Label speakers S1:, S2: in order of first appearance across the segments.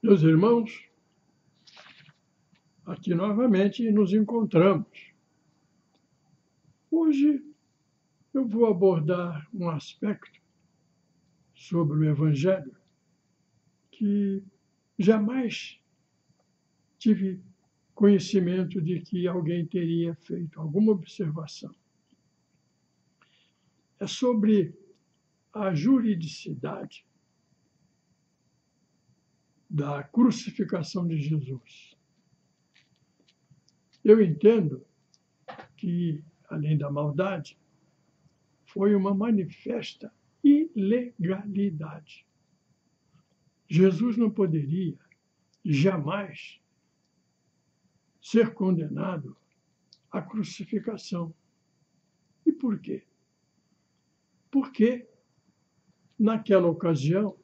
S1: Meus irmãos, aqui novamente nos encontramos. Hoje eu vou abordar um aspecto sobre o Evangelho que jamais tive conhecimento de que alguém teria feito alguma observação. É sobre a juridicidade da crucificação de Jesus. Eu entendo que, além da maldade, foi uma manifesta ilegalidade. Jesus não poderia jamais ser condenado à crucificação. E por quê? Porque, naquela ocasião,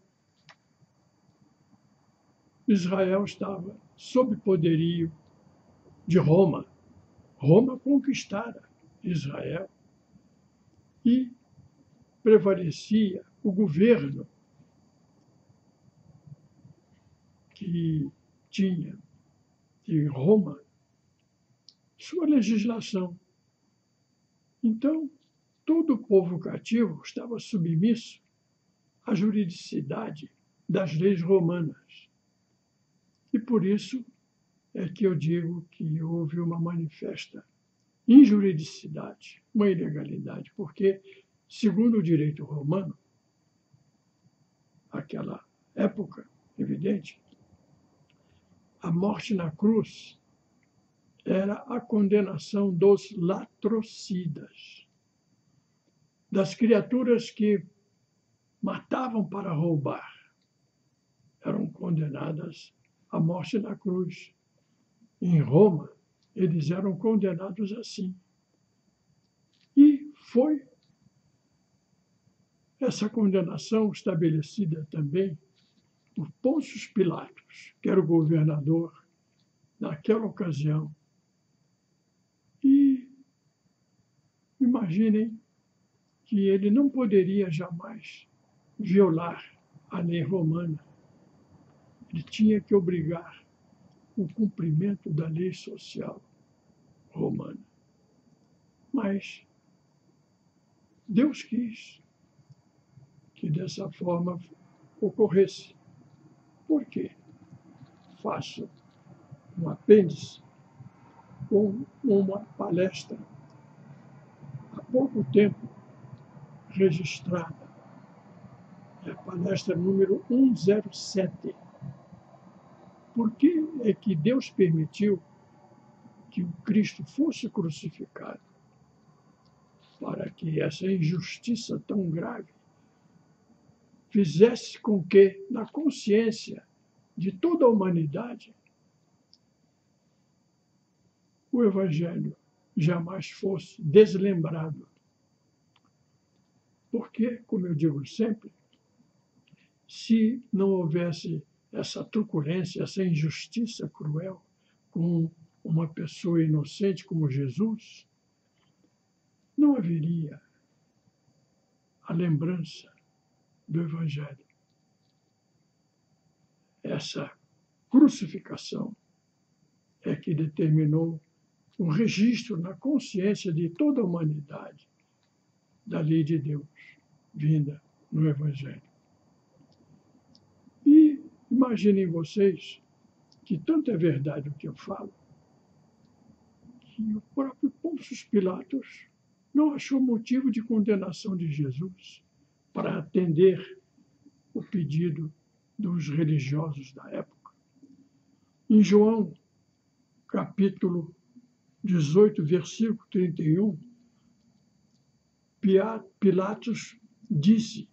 S1: Israel estava sob poderio de Roma. Roma conquistara Israel e prevalecia o governo que tinha em Roma sua legislação. Então, todo o povo cativo estava submisso à juridicidade das leis romanas. E por isso é que eu digo que houve uma manifesta injuridicidade, uma ilegalidade, porque, segundo o direito romano, aquela época, evidente, a morte na cruz era a condenação dos latrocidas, das criaturas que matavam para roubar, eram condenadas à morte na cruz. Em Roma, eles eram condenados assim. E foi essa condenação estabelecida também por Pôncio Pilatos, que era o governador naquela ocasião. E imaginem que ele não poderia jamais violar a lei romana. Ele tinha que obrigar o cumprimento da lei social romana. Mas Deus quis que dessa forma ocorresse. Por quê? Faço um apêndice com uma palestra há pouco tempo registrada. É a palestra número 107. Por que é que Deus permitiu que o Cristo fosse crucificado? Para que essa injustiça tão grave fizesse com que, na consciência de toda a humanidade, o Evangelho jamais fosse deslembrado. Porque, como eu digo sempre, se não houvesse essa truculência, essa injustiça cruel com uma pessoa inocente como Jesus, não haveria a lembrança do Evangelho. Essa crucificação é que determinou um registro na consciência de toda a humanidade da lei de Deus vinda no Evangelho. E imaginem vocês que tanto é verdade o que eu falo, que o próprio Pôncio Pilatos não achou motivo de condenação de Jesus para atender o pedido dos religiosos da época. Em João, capítulo 18, versículo 31, Pilatos disse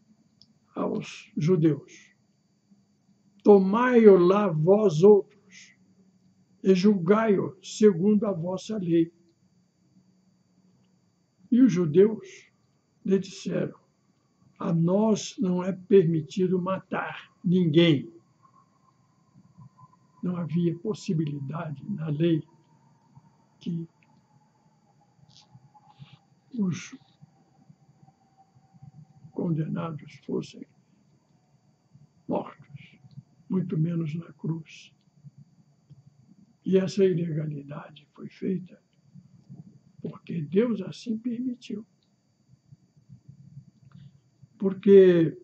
S1: aos judeus: tomai-o lá vós outros e julgai-o segundo a vossa lei. E os judeus lhe disseram: a nós não é permitido matar ninguém. Não havia possibilidade na lei que os condenados fossem mortos. muito menos na cruz. E essa ilegalidade foi feita porque Deus assim permitiu. Porque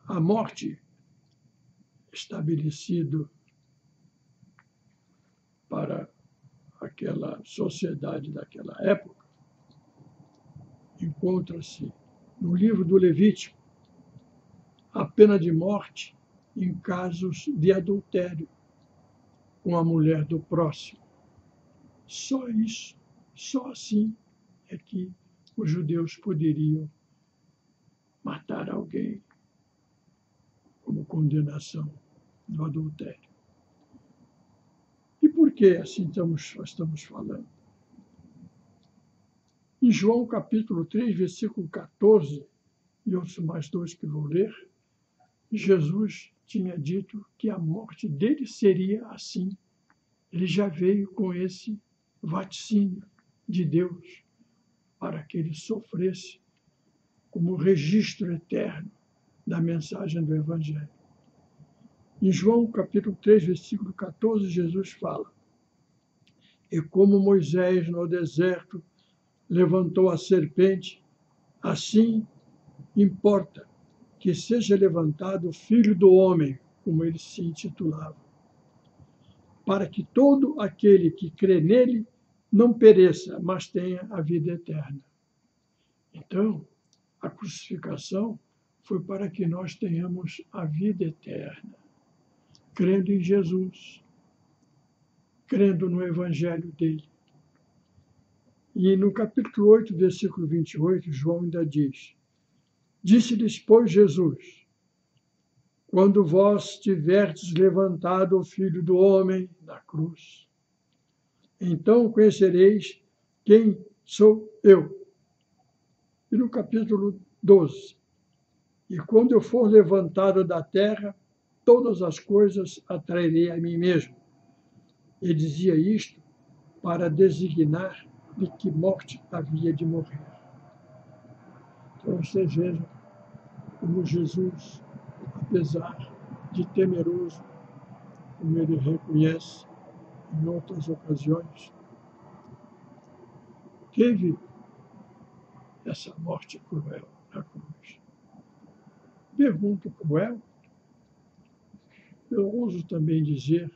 S1: a morte estabelecida para aquela sociedade daquela época encontra-se no livro do Levítico a pena de morte em casos de adultério com a mulher do próximo. Só isso, só assim é que os judeus poderiam matar alguém como condenação do adultério. E por que assim estamos falando? Em João capítulo 3, versículo 14, e outros mais dois que vou ler, Jesus tinha dito que a morte dele seria assim. Ele já veio com esse vaticínio de Deus para que ele sofresse como registro eterno da mensagem do Evangelho. Em João capítulo 3, versículo 14, Jesus fala: e como Moisés no deserto levantou a serpente, assim importa que seja levantado o Filho do Homem, como ele se intitulava, para que todo aquele que crê nele não pereça, mas tenha a vida eterna. Então, a crucificação foi para que nós tenhamos a vida eterna, crendo em Jesus, crendo no Evangelho dele. E no capítulo 8, versículo 28, João ainda diz: disse-lhes, pois, Jesus: quando vós tiverdes levantado o Filho do Homem na cruz, então conhecereis quem sou eu. E no capítulo 12: e quando eu for levantado da terra, todas as coisas atrairei a mim mesmo. Ele dizia isto para designar de que morte havia de morrer. Então vocês vejam como Jesus, apesar de temeroso, como ele reconhece em outras ocasiões, teve essa morte cruel na cruz. Pergunto cruel, eu ouso também dizer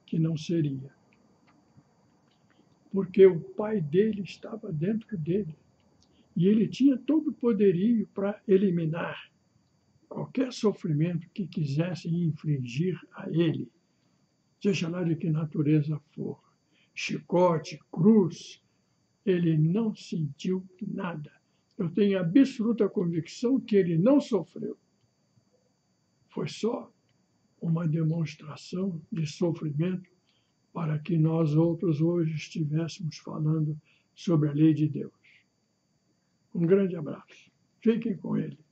S1: que não seria, porque o Pai dele estava dentro dele e ele tinha todo o poderio para eliminar qualquer sofrimento que quisessem infligir a ele, seja lá de que natureza for, chicote, cruz, ele não sentiu nada. Eu tenho absoluta convicção que ele não sofreu. Foi só uma demonstração de sofrimento para que nós outros hoje estivéssemos falando sobre a lei de Deus. Um grande abraço. Fiquem com ele.